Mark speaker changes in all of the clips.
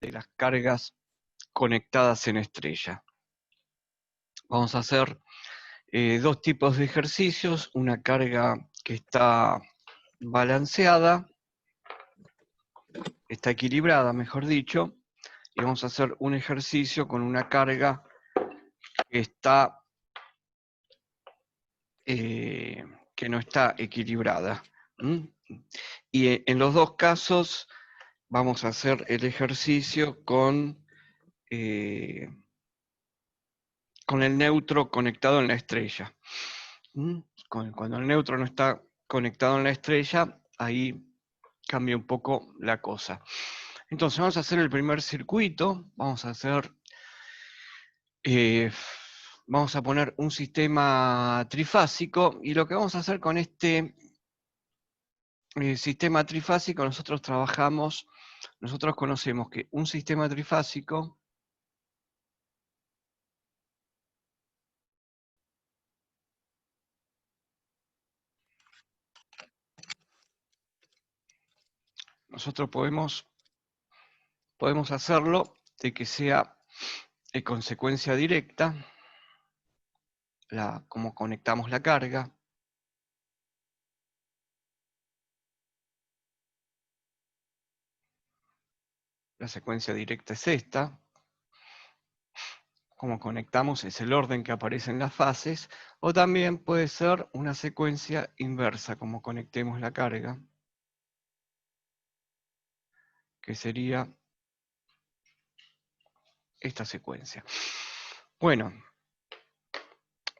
Speaker 1: de las cargas conectadas en estrella. Vamos a hacer dos tipos de ejercicios, una carga que está balanceada, está equilibrada, mejor dicho, y vamos a hacer un ejercicio con una carga que está que no está equilibrada. Y en los dos casos vamos a hacer el ejercicio con el neutro conectado en la estrella. Cuando el neutro no está conectado en la estrella, ahí cambia un poco la cosa. Entonces vamos a hacer el primer circuito, vamos a poner un sistema trifásico, y lo que vamos a hacer con este sistema trifásico, nosotros conocemos que un sistema trifásico nosotros podemos hacerlo de que sea con secuencia directa, como conectamos la carga. La secuencia directa es esta. Como conectamos es el orden que aparece en las fases, o también puede ser una secuencia inversa, como conectemos la carga, que sería esta secuencia. Bueno,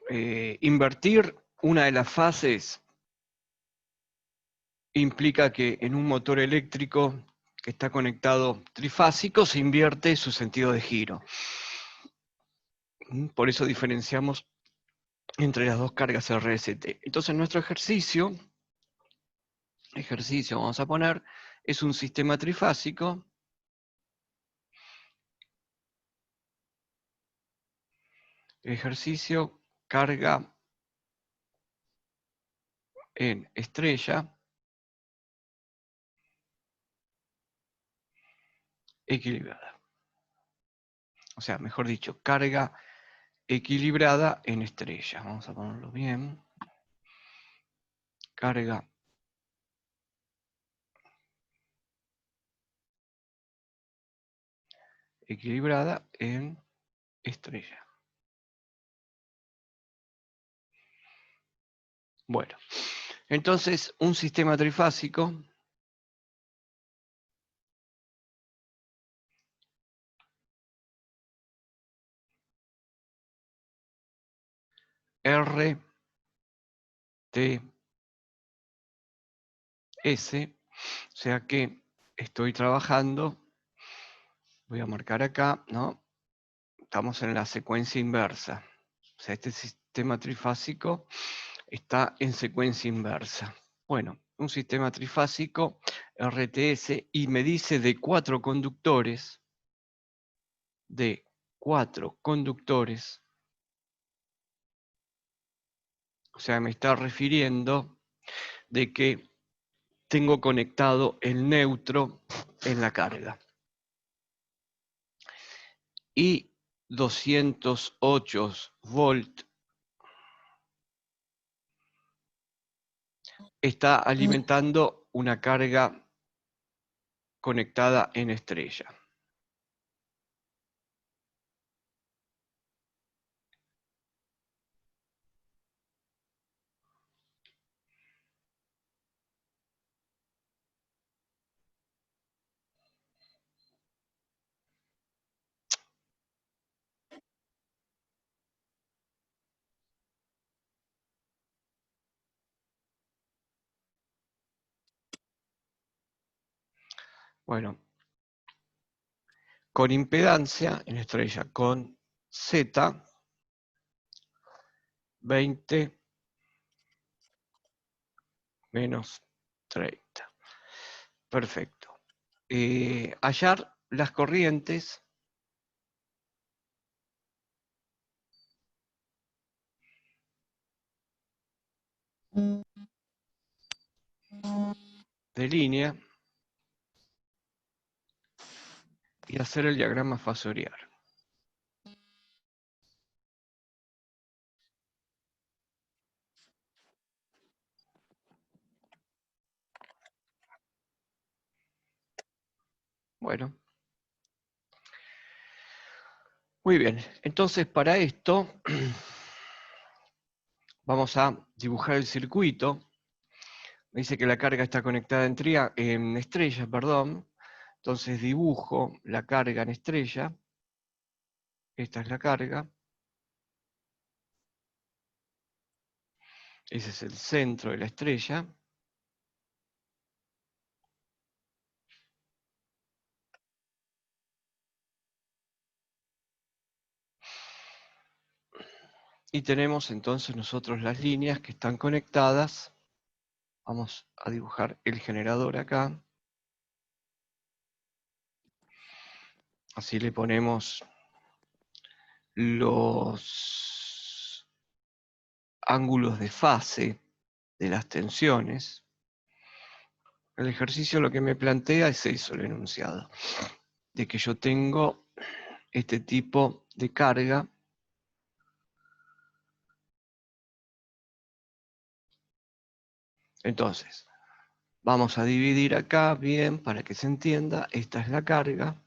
Speaker 1: invertir una de las fases implica que en un motor eléctrico que está conectado trifásico se invierte su sentido de giro. Por eso diferenciamos entre las dos cargas RST. Entonces nuestro ejercicio vamos a poner, es un sistema trifásico ejercicio carga en estrella equilibrada. O sea, mejor dicho, carga equilibrada en estrella. Vamos a ponerlo bien. Carga equilibrada en estrella. Bueno, entonces un sistema trifásico R, T, S, o sea que estoy trabajando, voy a marcar acá, ¿no? Estamos en la secuencia inversa. O sea, este sistema trifásico está en secuencia inversa. Bueno, un sistema trifásico RTS, y me dice de cuatro conductores, o sea, me está refiriendo de que tengo conectado el neutro en la carga. Y 208 volt está alimentando una carga conectada en estrella. Bueno, con impedancia en estrella, con Z, 20 menos 30. Perfecto. Hallar las corrientes de línea y hacer el diagrama fasorial. Bueno, muy bien. Entonces, para esto, vamos a dibujar el circuito. Me dice que la carga está conectada en estrella, perdón. Entonces dibujo la carga en estrella. Esta es la carga. Ese es el centro de la estrella. Y tenemos entonces nosotros las líneas que están conectadas. Vamos a dibujar el generador acá. Así le ponemos los ángulos de fase de las tensiones. El ejercicio lo que me plantea es eso, el enunciado, de que yo tengo este tipo de carga entonces. Vamos a dividir acá bien para que se entienda. Esta es la carga.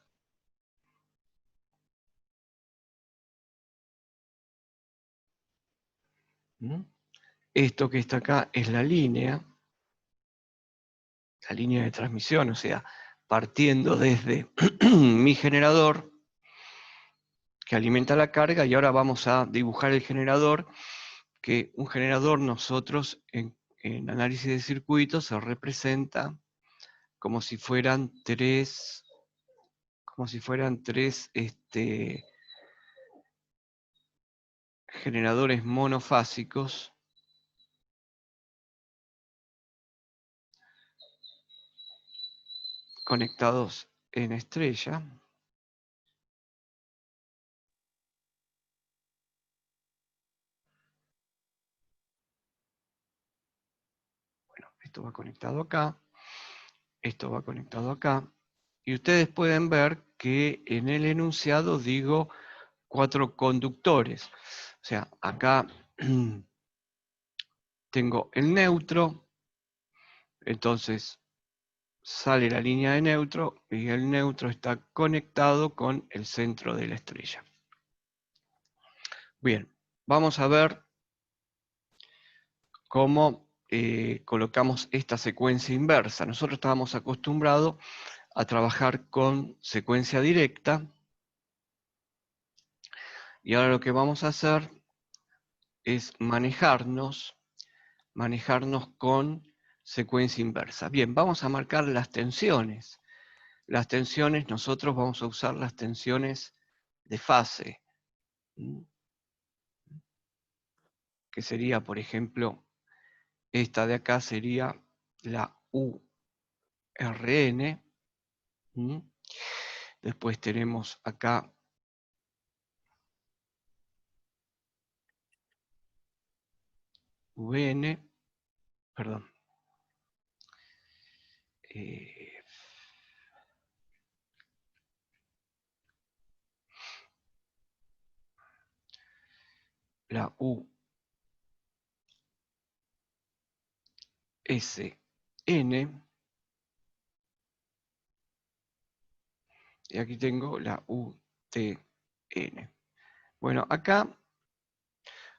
Speaker 1: ¿Mm? Esto que está acá es la línea de transmisión, o sea, partiendo desde mi generador que alimenta la carga, y ahora vamos a dibujar el generador, que un generador nosotros en análisis de circuitos se representa como si fueran tres generadores monofásicos conectados en estrella. Bueno, esto va conectado acá, esto va conectado acá, y ustedes pueden ver que en el enunciado digo 4 conductores. O sea, acá tengo el neutro, entonces sale la línea de neutro y el neutro está conectado con el centro de la estrella. Bien, vamos a ver cómo colocamos esta secuencia inversa. Nosotros estábamos acostumbrados a trabajar con secuencia directa y ahora lo que vamos a hacer es manejarnos con secuencia inversa. Bien, vamos a marcar las tensiones. Las tensiones, nosotros vamos a usar las tensiones de fase, que sería, por ejemplo, esta de acá sería la URN. Después tenemos acá VN, perdón, la USN, y aquí tengo la UTN. Bueno, acá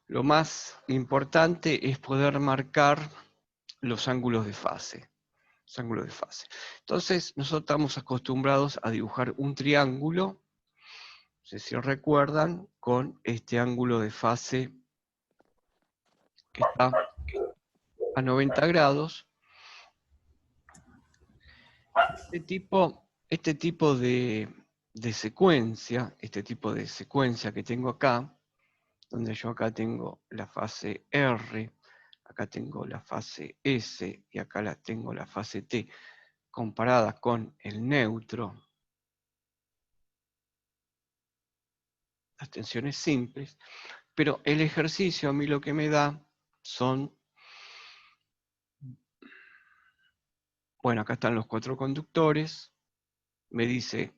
Speaker 1: lo más importante es poder marcar los ángulos de fase. Entonces, nosotros estamos acostumbrados a dibujar un triángulo, no sé si recuerdan, con este ángulo de fase que está a 90 grados. Este tipo de secuencia que tengo acá, donde yo acá tengo la fase R, acá tengo la fase S y acá tengo la fase T, comparada con el neutro, las tensiones simples, pero el ejercicio a mí lo que me da son, bueno, acá están los 4 conductores, me dice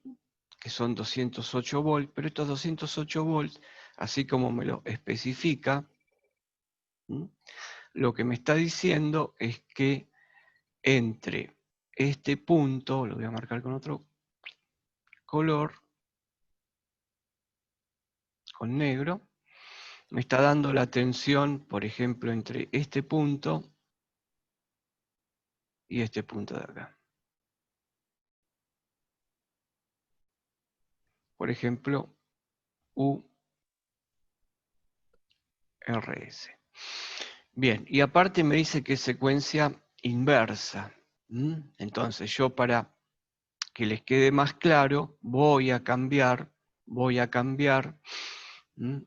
Speaker 1: que son 208 volts, pero estos 208 volts, así como me lo especifica, lo que me está diciendo es que entre este punto, lo voy a marcar con otro color, con negro, me está dando la tensión, por ejemplo, entre este punto y este punto de acá. Por ejemplo, URS. Bien, y aparte me dice que es secuencia inversa. Entonces yo, para que les quede más claro, voy a cambiar,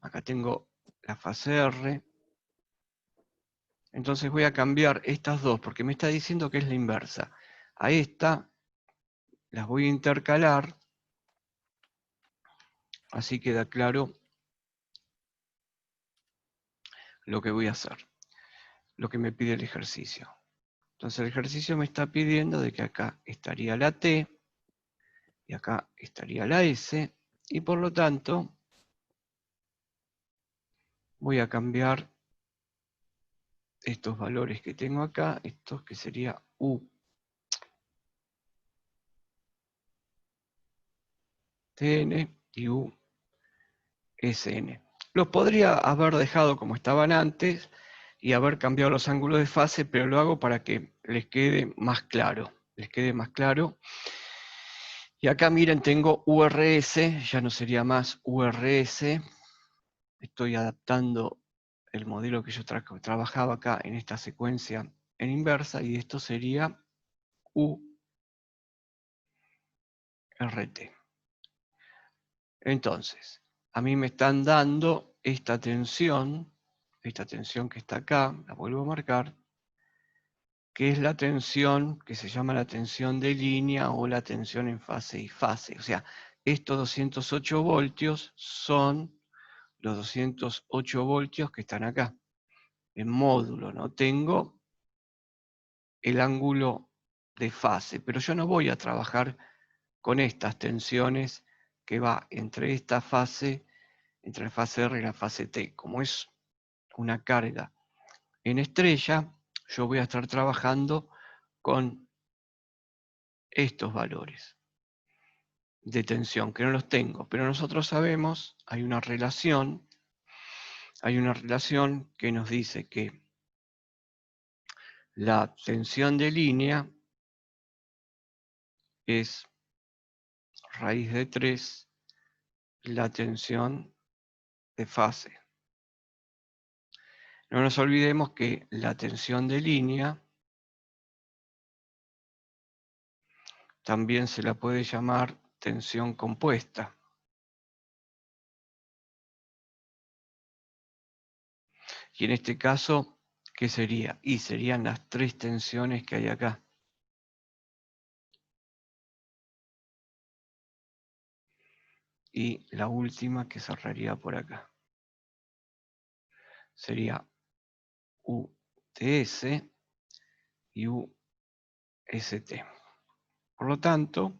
Speaker 1: acá tengo la fase R, entonces voy a cambiar estas dos, porque me está diciendo que es la inversa. A esta las voy a intercalar, así queda claro lo que voy a hacer, lo que me pide el ejercicio. Entonces el ejercicio me está pidiendo de que acá estaría la T, y acá estaría la S, y por lo tanto voy a cambiar estos valores que tengo acá, estos que sería U, TN y U, SN. Los podría haber dejado como estaban antes y haber cambiado los ángulos de fase, pero lo hago para que les quede más claro. Y acá miren, tengo URS, ya no sería más URS. Estoy adaptando el modelo que yo trabajaba acá en esta secuencia en inversa, y esto sería URT. Entonces, a mí me están dando esta tensión que está acá, la vuelvo a marcar, que es la tensión que se llama la tensión de línea o la tensión en fase y fase. O sea, estos 208 voltios son los 208 voltios que están acá, en módulo. No tengo el ángulo de fase, pero yo no voy a trabajar con estas tensiones que va entre esta fase, entre la fase R y la fase T. Como es una carga en estrella, yo voy a estar trabajando con estos valores de tensión, que no los tengo, pero nosotros sabemos, hay una relación que nos dice que la tensión de línea es raíz de 3 la tensión de fase. No nos olvidemos que la tensión de línea también se la puede llamar tensión compuesta. Y en este caso, ¿qué sería? Y serían las 3 tensiones que hay acá. Y la última que cerraría por acá. Sería UTS y UST. Por lo tanto,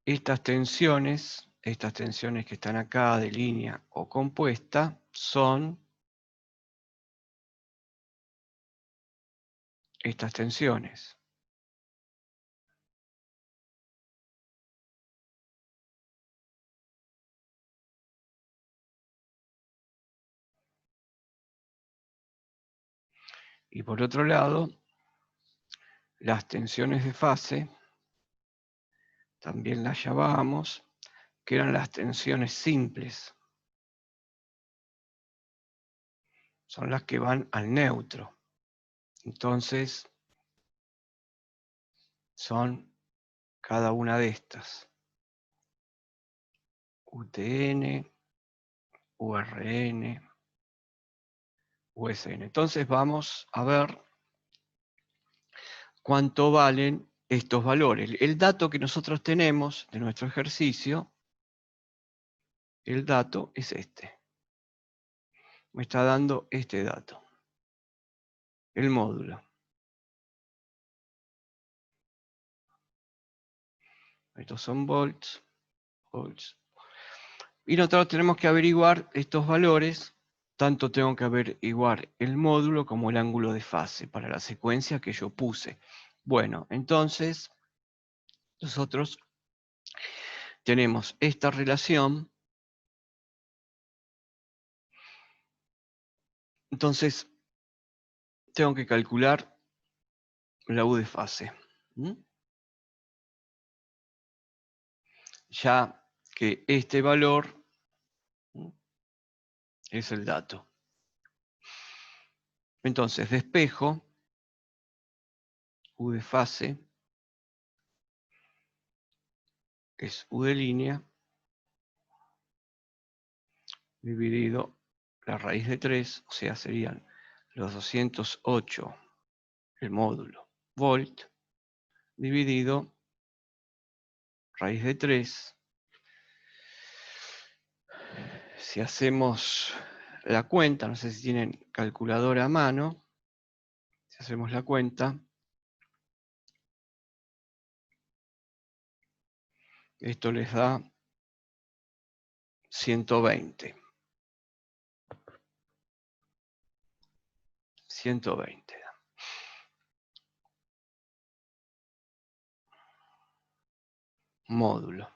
Speaker 1: estas tensiones que están acá de línea o compuesta, son estas tensiones. Y por otro lado, las tensiones de fase, también las llamábamos, que eran las tensiones simples. Son las que van al neutro. Entonces, son cada una de estas. UTN, URN, USN. Entonces vamos a ver cuánto valen estos valores. El dato que nosotros tenemos de nuestro ejercicio, el dato es este. Me está dando este dato. El módulo. Estos son volts, volts. Y nosotros tenemos que averiguar estos valores, tanto tengo que averiguar el módulo como el ángulo de fase para la secuencia que yo puse. Bueno, entonces nosotros tenemos esta relación. Entonces tengo que calcular la U de fase. Ya que este valor es el dato. Entonces despejo U de fase es U de línea dividido la raíz de 3, o sea, serían los 208, el módulo, volt, dividido raíz de 3. Si hacemos la cuenta, no sé si tienen calculadora a mano, si hacemos la cuenta, esto les da 120. 120. Módulo.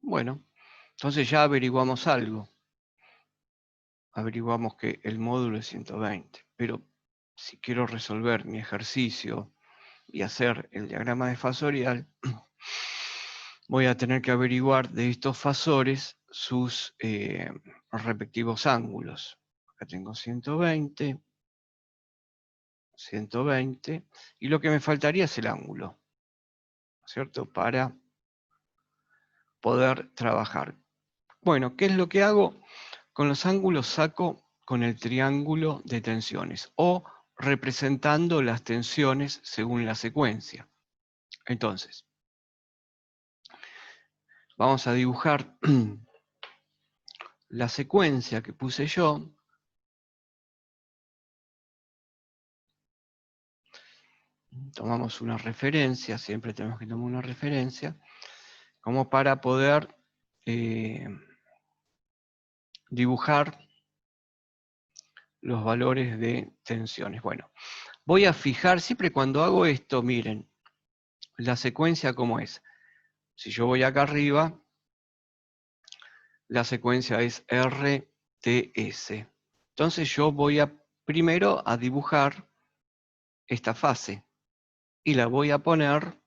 Speaker 1: Bueno, entonces ya averiguamos algo. Averiguamos que el módulo es 120. Pero si quiero resolver mi ejercicio y hacer el diagrama de fasorial, voy a tener que averiguar de estos fasores sus respectivos ángulos. Acá tengo 120, 120, y lo que me faltaría es el ángulo, ¿cierto? Para poder trabajar. Bueno, ¿qué es lo que hago? Con los ángulos saco con el triángulo de tensiones o representando las tensiones según la secuencia. Entonces, vamos a dibujar la secuencia que puse yo. Tomamos una referencia, siempre tenemos que tomar una referencia, como para poder dibujar los valores de tensiones. Bueno, voy a fijar, siempre cuando hago esto, miren, la secuencia como es. Si yo voy acá arriba, la secuencia es RTS. Entonces yo voy primero a dibujar esta fase y la voy a poner,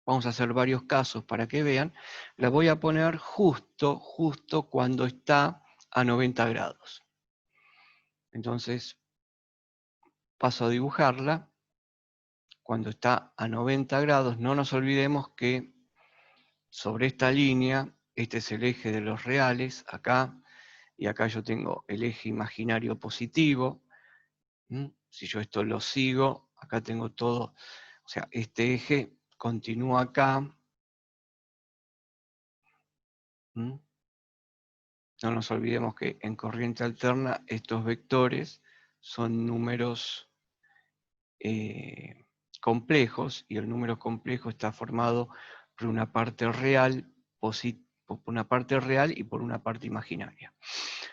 Speaker 1: vamos a hacer varios casos para que vean, la voy a poner justo cuando está a 90 grados. Entonces paso a dibujarla cuando está a 90 grados. No nos olvidemos que sobre esta línea, este es el eje de los reales, acá, y acá yo tengo el eje imaginario positivo. Si yo esto lo sigo, acá tengo todo, o sea, este eje continúa acá. No nos olvidemos que en corriente alterna estos vectores son números complejos, y el número complejo está formado por una parte real, y por una parte imaginaria.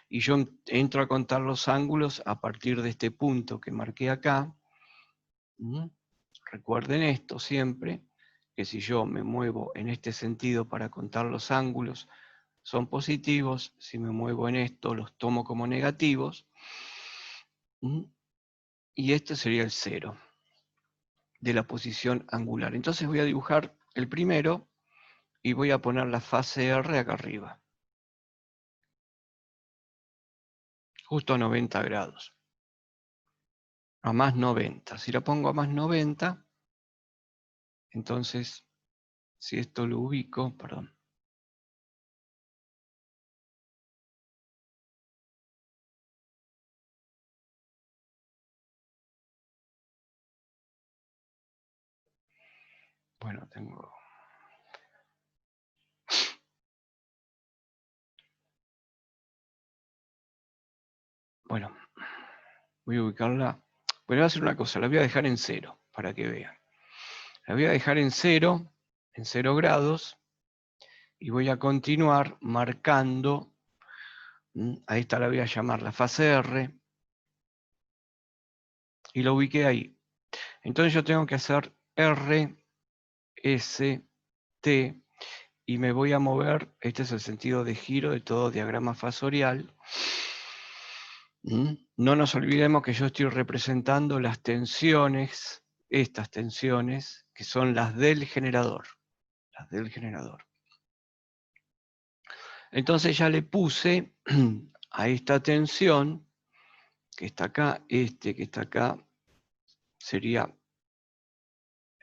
Speaker 1: Y yo entro a contar los ángulos a partir de este punto que marqué acá. Recuerden esto siempre, que si yo me muevo en este sentido para contar los ángulos, son positivos. Si me muevo en esto, los tomo como negativos. Y este sería el 0 de la posición angular. Entonces voy a dibujar el primero y voy a poner la fase R acá arriba, justo a 90 grados. A más 90. Si la pongo a más 90, entonces, si esto lo ubico, perdón. Bueno, tengo... Bueno, voy a ubicarla. Bueno, voy a hacer una cosa, la voy a dejar en 0, para que vean. La voy a dejar en 0, en 0 grados, y voy a continuar marcando, a esta la voy a llamar la fase R, y lo ubiqué ahí. Entonces yo tengo que hacer R, S, T, y me voy a mover, este es el sentido de giro de todo diagrama fasorial. No nos olvidemos que yo estoy representando las tensiones, estas tensiones, que son las del generador. Las del generador. Entonces ya le puse a esta tensión, que está acá, que está acá, sería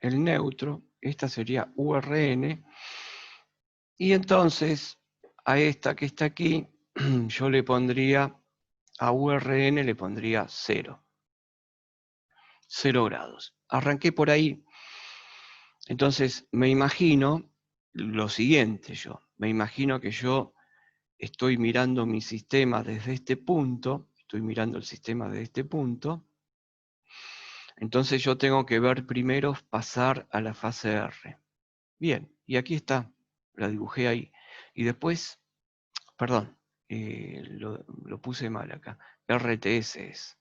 Speaker 1: el neutro, esta sería URN, y entonces a esta que está aquí, yo le pondría, a URN le pondría 0. 0 grados. Arranqué por ahí. Entonces me imagino lo siguiente me imagino que yo estoy mirando mi sistema desde este punto, estoy mirando el sistema desde este punto, entonces yo tengo que ver primero pasar a la fase R. Bien, y aquí está, la dibujé ahí. Y después, perdón, lo puse mal acá, RTS es,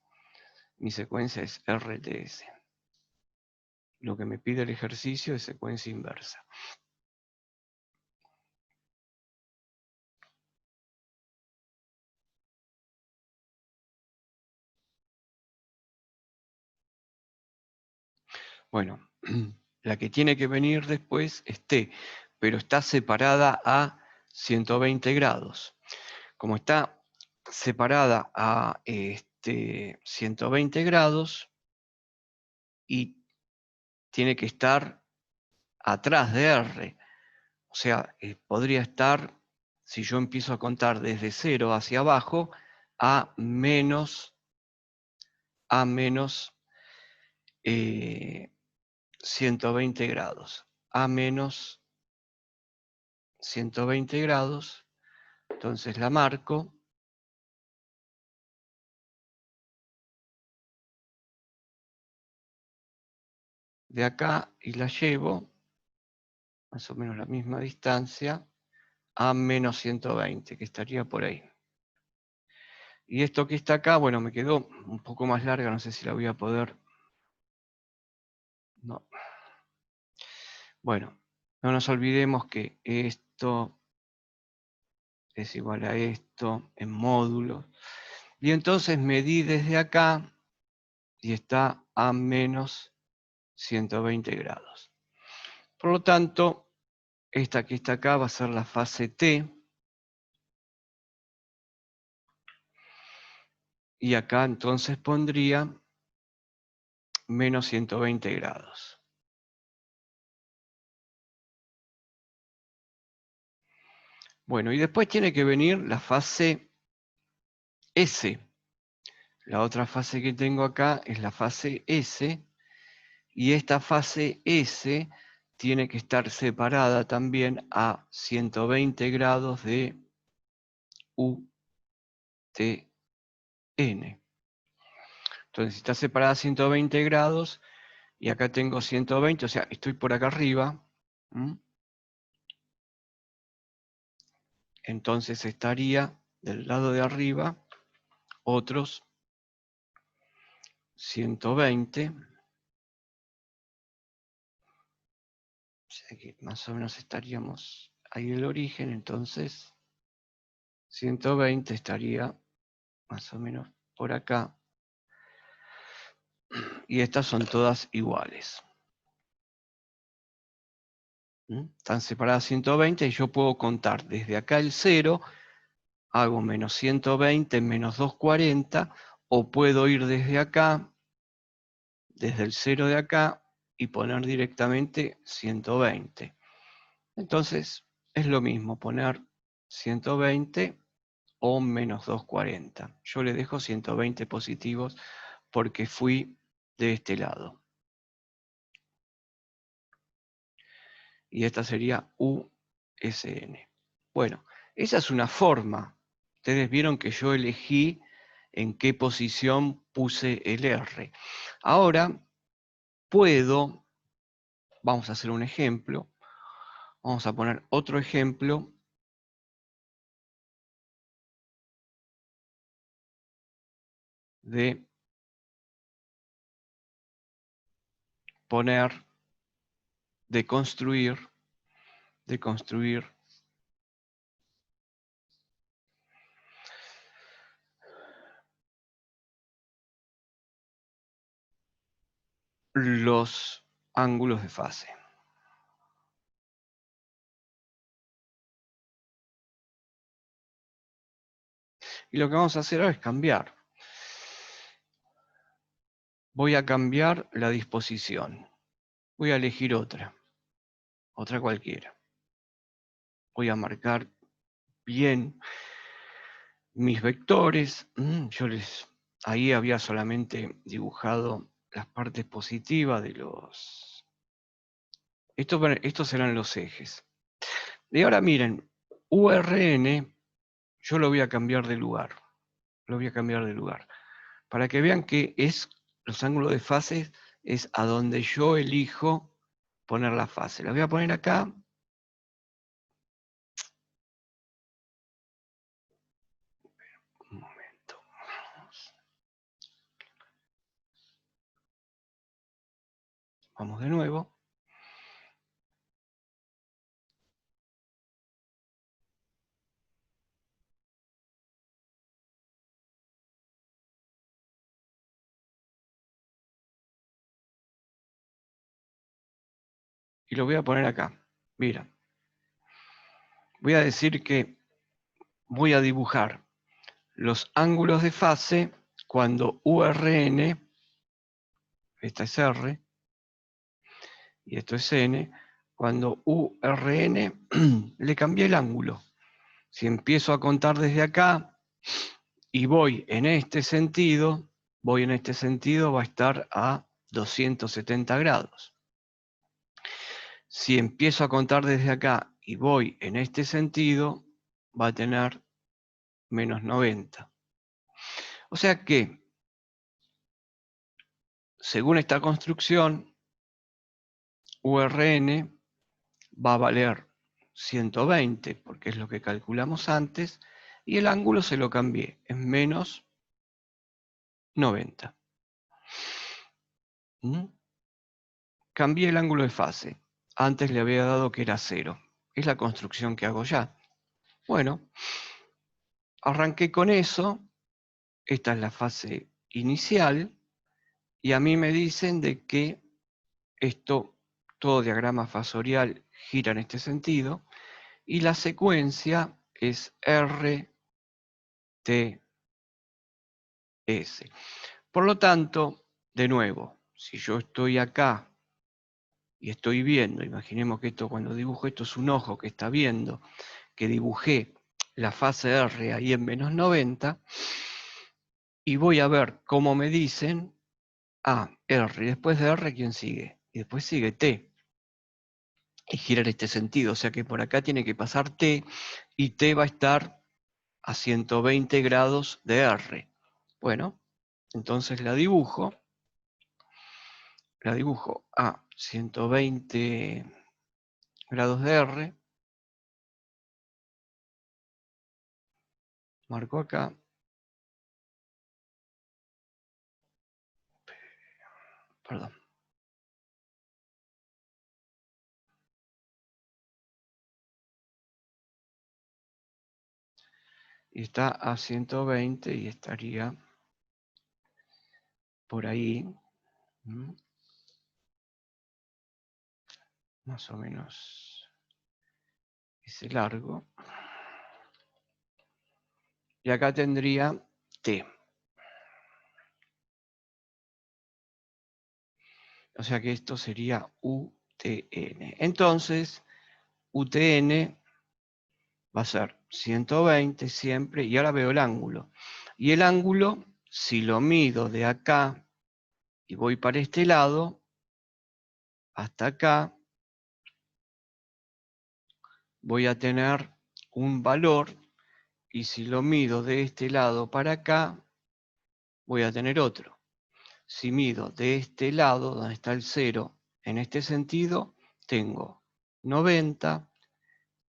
Speaker 1: mi secuencia es RTS. Lo que me pide el ejercicio es secuencia inversa. Bueno, la que tiene que venir después es T, pero está separada a 120 grados. Como está separada a 120 grados y tiene que estar atrás de R, o sea, podría estar, si yo empiezo a contar desde 0 hacia abajo, a menos 120 grados. A menos 120 grados, entonces la marco. De acá y la llevo, más o menos la misma distancia, a menos 120, que estaría por ahí. Y esto que está acá, bueno, me quedó un poco más larga, no sé si la voy a poder... No. Bueno, no nos olvidemos que esto es igual a esto en módulos. Y entonces medí desde acá y está a menos 120 grados. Por lo tanto, esta que está acá va a ser la fase T. Y acá entonces pondría menos 120 grados. Bueno, y después tiene que venir la fase S. La otra fase que tengo acá es la fase S. Y esta fase S tiene que estar separada también a 120 grados de UTN. Entonces, si está separada a 120 grados, y acá tengo 120, o sea, estoy por acá arriba, entonces estaría del lado de arriba otros 120. O sea que más o menos estaríamos ahí el origen, entonces 120 estaría más o menos por acá. Y estas son todas iguales. Están separadas 120 y yo puedo contar desde acá el 0, hago menos 120 menos 240, o puedo ir desde acá, desde el 0 de acá, y poner directamente 120. Entonces es lo mismo poner 120 o menos 240. Yo le dejo 120 positivos porque fui de este lado. Y esta sería USN. Bueno, esa es una forma. Ustedes vieron que yo elegí en qué posición puse el R. Ahora puedo, vamos a hacer un ejemplo, Vamos a poner otro ejemplo de poner, de construir los ángulos de fase. Y lo que vamos a hacer ahora es cambiar. Voy a cambiar la disposición. Voy a elegir otra cualquiera. Voy a marcar bien mis vectores. Ahí había solamente dibujado las partes positivas de los... Estos serán los ejes. Y ahora miren, URN, yo lo voy a cambiar de lugar. Para que vean que los ángulos de fase es a donde yo elijo poner la fase. La voy a poner acá. Un momento. Vamos de nuevo. Y lo voy a poner acá. Mira. Voy a decir que voy a dibujar los ángulos de fase cuando URN, esta es R, y esto es N, cuando URN le cambié el ángulo. Si empiezo a contar desde acá y voy en este sentido, va a estar a 270 grados. Si empiezo a contar desde acá y voy en este sentido, va a tener menos 90. O sea que, según esta construcción, URN va a valer 120, porque es lo que calculamos antes, y el ángulo se lo cambié, es menos 90. Cambié el ángulo de fase. Antes le había dado que era 0. Es la construcción que hago ya. Bueno, arranqué con eso. Esta es la fase inicial. Y a mí me dicen de que todo diagrama fasorial gira en este sentido. Y la secuencia es R, T, S. Por lo tanto, de nuevo, si yo estoy acá y estoy viendo, imaginemos que esto, cuando dibujo esto, es un ojo que está viendo, que dibujé la fase R ahí en menos 90, y voy a ver cómo me dicen, R, y después de R, ¿quién sigue? Y después sigue T, y gira en este sentido, o sea que por acá tiene que pasar T, y T va a estar a 120 grados de R. Bueno, entonces la dibujo a 120 grados de R, marco acá, perdón. Y está a 120 y estaría por ahí, más o menos ese largo. Y acá tendría T. O sea que esto sería UTN. Entonces, UTN va a ser 120 siempre, y ahora veo el ángulo. Y el ángulo, si lo mido de acá y voy para este lado, hasta acá, voy a tener un valor, y si lo mido de este lado para acá, voy a tener otro. Si mido de este lado, donde está el 0, en este sentido, tengo 90,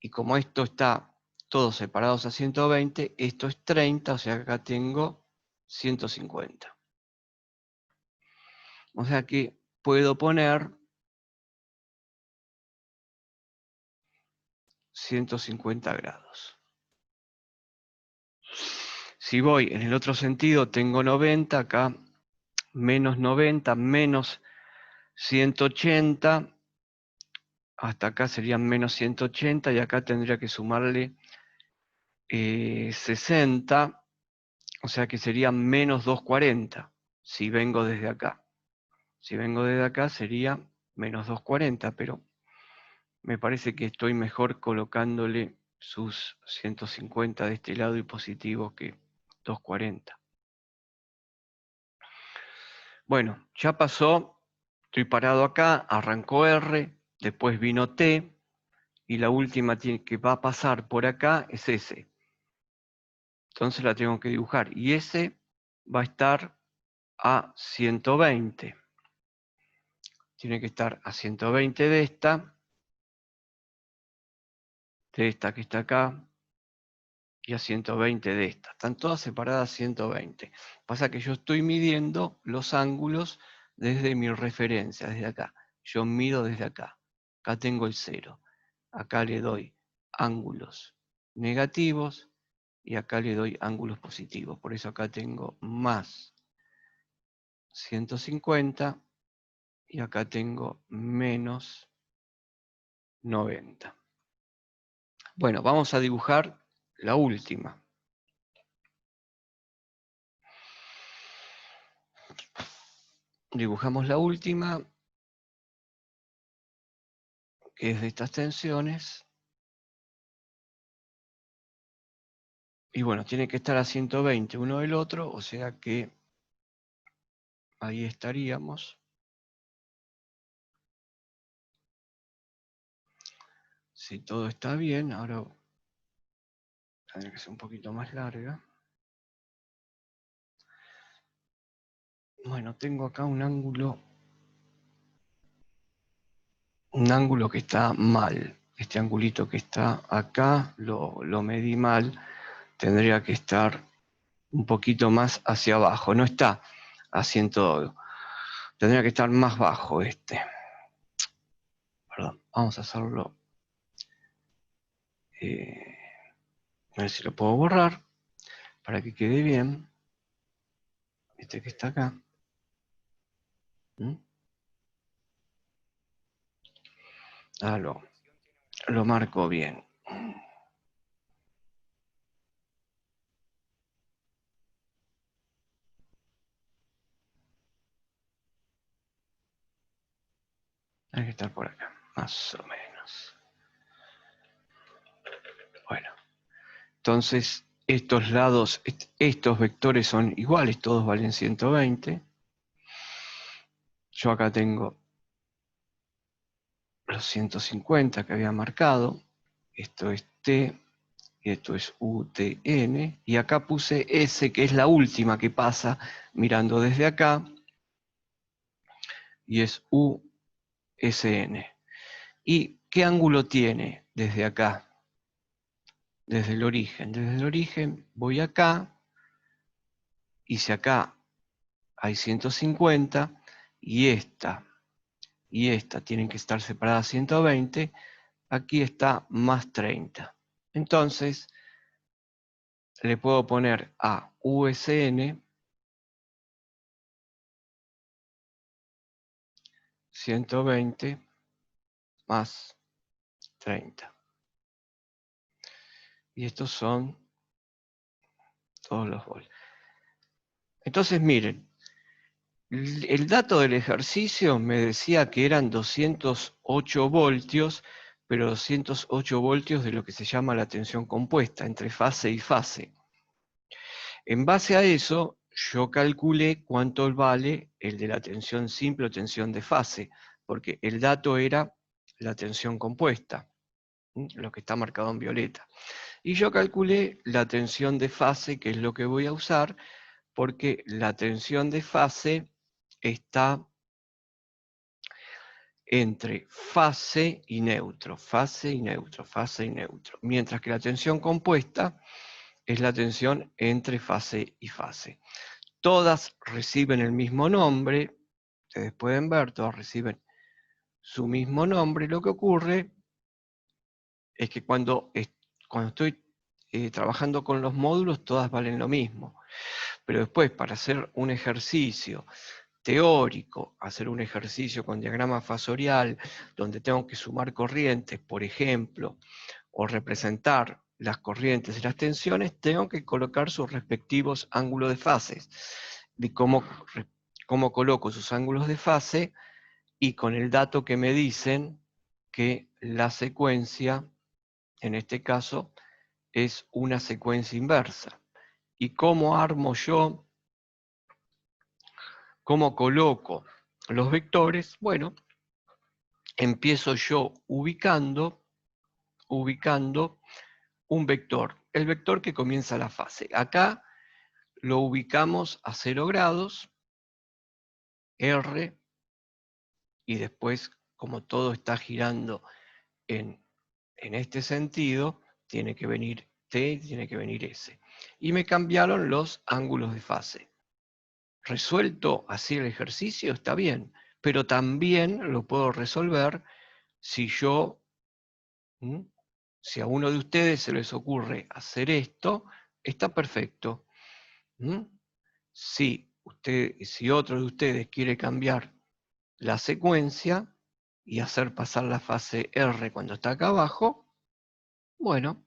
Speaker 1: Y como esto está todos separados a 120, esto es 30, o sea que acá tengo 150. O sea que puedo poner 150 grados. Si voy en el otro sentido, tengo 90, acá menos 90, menos 180, hasta acá serían menos 180 y acá tendría que sumarle 60, o sea que sería menos 240 si vengo desde acá. Si vengo desde acá sería menos 240, pero me parece que estoy mejor colocándole sus 150 de este lado y positivo que 240. Bueno, ya pasó, estoy parado acá, arrancó R, después vino T, y la última que va a pasar por acá es S. Entonces la tengo que dibujar, y S va a estar a 120. Tiene que estar a 120 de esta que está acá, y a 120 de esta. Están todas separadas a 120. Pasa que yo estoy midiendo los ángulos desde mi referencia, desde acá. Yo mido desde acá. Acá tengo el 0. Acá le doy ángulos negativos y acá le doy ángulos positivos. Por eso acá tengo más 150 y acá tengo menos 90. Bueno, vamos a dibujar la última. Dibujamos la última, que es de estas tensiones. Y bueno, tiene que estar a 120 uno del otro, o sea que ahí estaríamos. Si todo está bien, ahora tendrá que ser un poquito más larga. Bueno, tengo acá un ángulo que está mal. Este angulito que está acá, lo medí mal. Tendría que estar un poquito más hacia abajo. No está a 100, tendría que estar más bajo este. Perdón, vamos a hacerlo. A ver si lo puedo borrar para que quede bien. Este que está acá. Ah, lo marco bien. Hay que estar por acá, más o menos. Bueno, entonces estos lados, estos vectores son iguales, todos valen 120. Yo acá tengo los 150 que había marcado. Esto es T, y esto es UTN. Y acá puse S, que es la última que pasa mirando desde acá. Y es USN. ¿Y qué ángulo tiene desde acá? Desde el origen. Desde el origen voy acá, y si acá hay 150, y esta tienen que estar separadas 120, aquí está más 30. Entonces, le puedo poner a USN 120 más 30. Y estos son todos los voltios. Entonces, miren, el dato del ejercicio me decía que eran 208 voltios, pero 208 voltios de lo que se llama la tensión compuesta, entre fase y fase. En base a eso, yo calculé cuánto vale el de la tensión simple o tensión de fase, porque el dato era la tensión compuesta, lo que está marcado en violeta. Y yo calculé la tensión de fase, que es lo que voy a usar, porque la tensión de fase está entre fase y neutro, fase y neutro, fase y neutro. Mientras que la tensión compuesta es la tensión entre fase y fase. Todas reciben el mismo nombre, ustedes pueden ver, todas reciben su mismo nombre. Lo que ocurre es que cuando estoy trabajando con los módulos, todas valen lo mismo. Pero después, para hacer un ejercicio teórico, hacer un ejercicio con diagrama fasorial, donde tengo que sumar corrientes, por ejemplo, o representar las corrientes y las tensiones, tengo que colocar sus respectivos ángulos de fases. De cómo coloco sus ángulos de fase y con el dato que me dicen que la secuencia, en este caso, es una secuencia inversa. ¿Y cómo armo yo? ¿Cómo coloco los vectores? Bueno, empiezo yo ubicando un vector, el vector que comienza la fase. Acá lo ubicamos a 0 grados, R, y después, como todo está girando en este sentido, tiene que venir T, tiene que venir S. Y me cambiaron los ángulos de fase. Resuelto así el ejercicio, está bien, pero también lo puedo resolver si si a uno de ustedes se les ocurre hacer esto, está perfecto. Si otro de ustedes quiere cambiar la secuencia y hacer pasar la fase R cuando está acá abajo, bueno,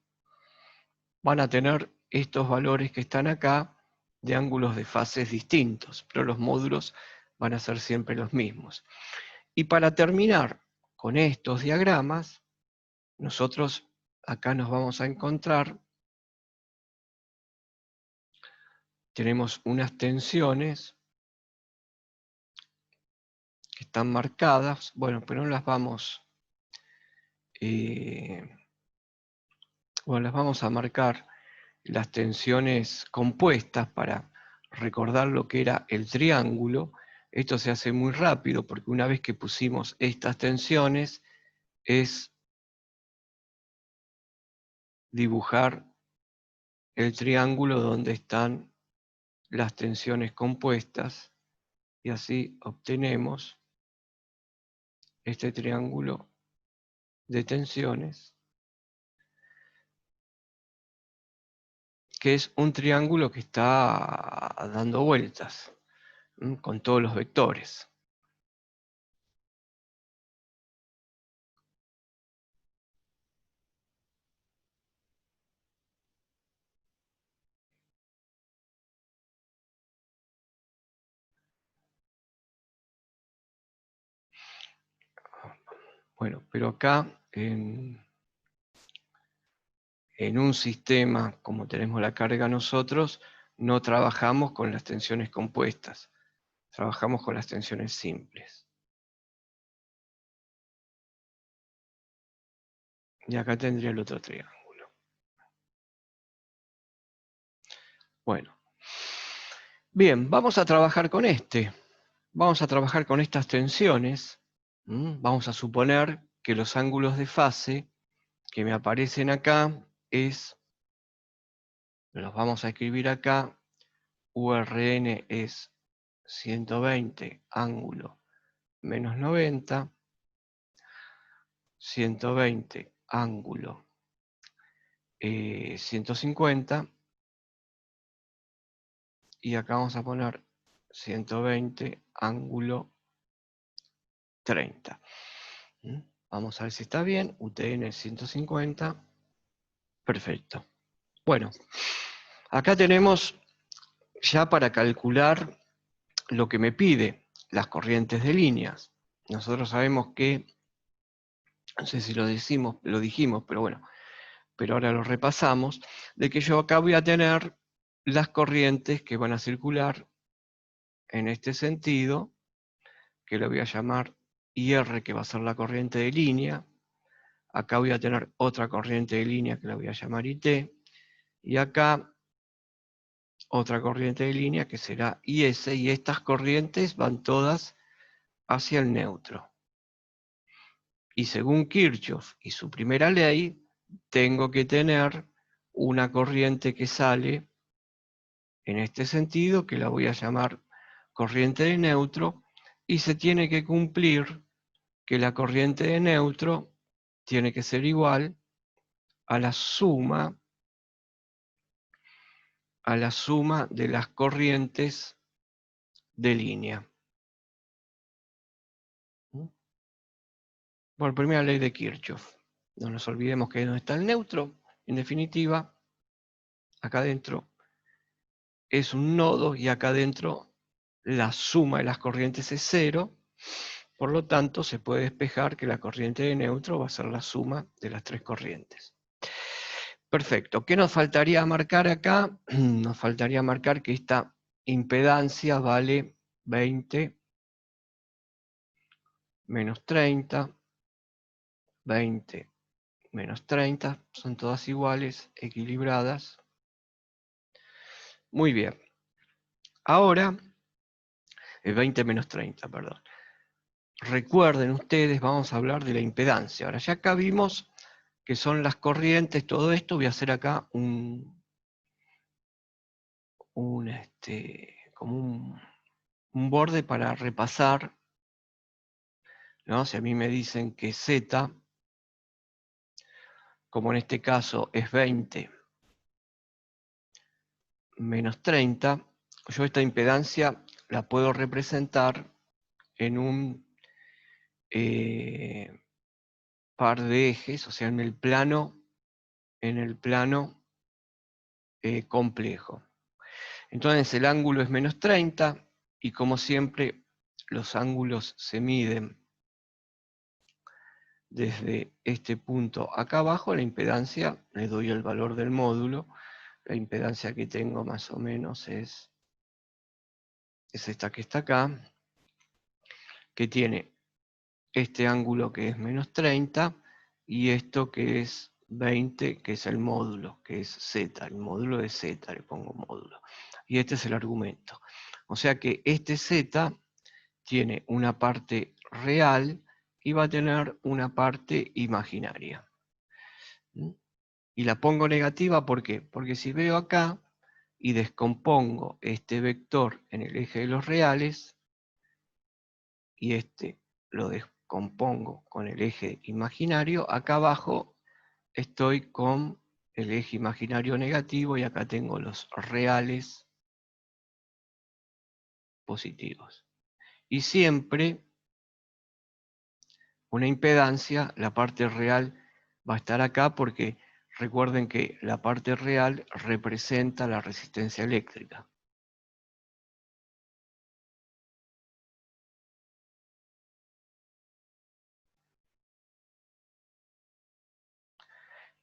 Speaker 1: van a tener estos valores que están acá de ángulos de fases distintos, pero los módulos van a ser siempre los mismos. Y para terminar con estos diagramas, nosotros acá nos vamos a encontrar, tenemos unas tensiones que están marcadas, bueno, pero no las vamos, las vamos a marcar las tensiones compuestas para recordar lo que era el triángulo. Esto se hace muy rápido porque una vez que pusimos estas tensiones es dibujar el triángulo donde están las tensiones compuestas y así obtenemos este triángulo de tensiones, que es un triángulo que está dando vueltas con todos los vectores. Bueno, pero acá en un sistema como tenemos la carga nosotros, no trabajamos con las tensiones compuestas, trabajamos con las tensiones simples. Y acá tendría el otro triángulo. Bueno, bien, vamos a trabajar con este. Vamos a trabajar con estas tensiones. Vamos a suponer que los ángulos de fase que me aparecen acá los vamos a escribir acá, URN es 120 ángulo menos 90, 120 ángulo 150, y acá vamos a poner 120 ángulo 30. Vamos a ver si está bien, UTN es 150, perfecto. Bueno, acá tenemos ya para calcular lo que me pide, las corrientes de líneas. Nosotros sabemos que, no sé si lo dijimos, pero bueno, pero ahora lo repasamos, de que yo acá voy a tener las corrientes que van a circular en este sentido, que lo voy a llamar IR, que va a ser la corriente de línea. Acá voy a tener otra corriente de línea que la voy a llamar IT, y acá otra corriente de línea que será IS, y estas corrientes van todas hacia el neutro. Y según Kirchhoff y su primera ley, tengo que tener una corriente que sale en este sentido, que la voy a llamar corriente de neutro, y se tiene que cumplir que la corriente de neutro tiene que ser igual a la suma de las corrientes de línea. Por primera ley de Kirchhoff. No nos olvidemos que no está el neutro. En definitiva, acá adentro es un nodo y acá adentro la suma de las corrientes es 0. Por lo tanto, se puede despejar que la corriente de neutro va a ser la suma de las 3 corrientes. Perfecto. ¿Qué nos faltaría marcar acá? Nos faltaría marcar que esta impedancia vale 20 menos 30, 20 menos 30, son todas iguales, equilibradas. Muy bien. Ahora, 20 menos 30, perdón. Recuerden ustedes, vamos a hablar de la impedancia. Ahora, ya acá vimos que son las corrientes, todo esto. Voy a hacer acá como un borde para repasar, ¿no? Si a mí me dicen que Z, como en este caso es 20 menos 30, yo esta impedancia la puedo representar en un par de ejes, o sea, en el plano complejo. Entonces el ángulo es menos 30 y como siempre los ángulos se miden desde este punto acá abajo. La impedancia, le doy el valor del módulo, la impedancia que tengo más o menos es esta que está acá, que tiene este ángulo que es menos 30 y esto que es 20, que es el módulo, que es Z, el módulo de Z, le pongo módulo. Y este es el argumento. O sea que este Z tiene una parte real y va a tener una parte imaginaria. Y la pongo negativa, ¿por qué? Porque si veo acá y descompongo este vector en el eje de los reales, y este lo descompongo con el eje imaginario, acá abajo estoy con el eje imaginario negativo y acá tengo los reales positivos. Y siempre una impedancia, la parte real va a estar acá porque recuerden que la parte real representa la resistencia eléctrica.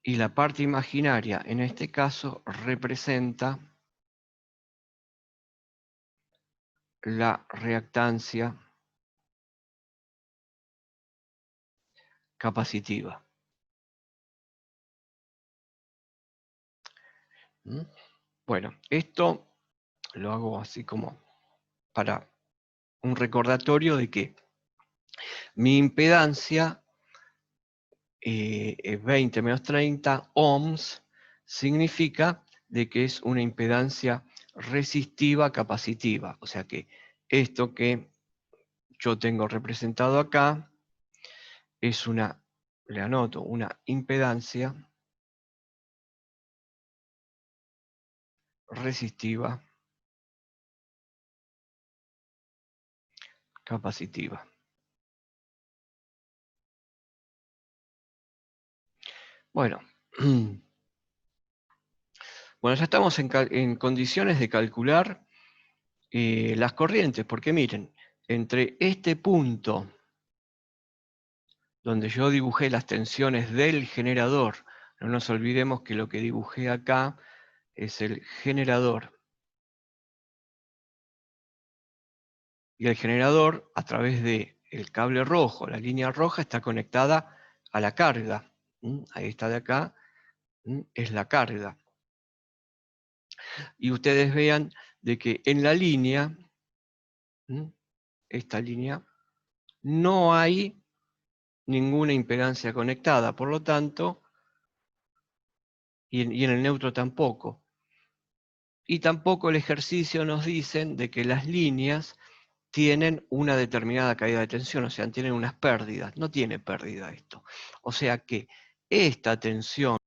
Speaker 1: Y la parte imaginaria, en este caso, representa la reactancia capacitiva. Bueno, esto lo hago así como para un recordatorio de que mi impedancia 20 menos 30 ohms significa de que es una impedancia resistiva capacitiva. O sea que esto que yo tengo representado acá es le anoto, una impedancia resistiva capacitiva. Bueno, bueno, ya estamos en condiciones de calcular las corrientes, porque miren, entre este punto donde yo dibujé las tensiones del generador, no nos olvidemos que lo que dibujé acá es el generador. Y el generador, a través del cable rojo, la línea roja, está conectada a la carga. Ahí está de acá, es la carga. Y ustedes vean de que en la línea, esta línea, no hay ninguna impedancia conectada, por lo tanto, y en el neutro tampoco. Y tampoco el ejercicio nos dicen de que las líneas tienen una determinada caída de tensión, o sea, tienen unas pérdidas. No tiene pérdida esto. O sea que esta tensión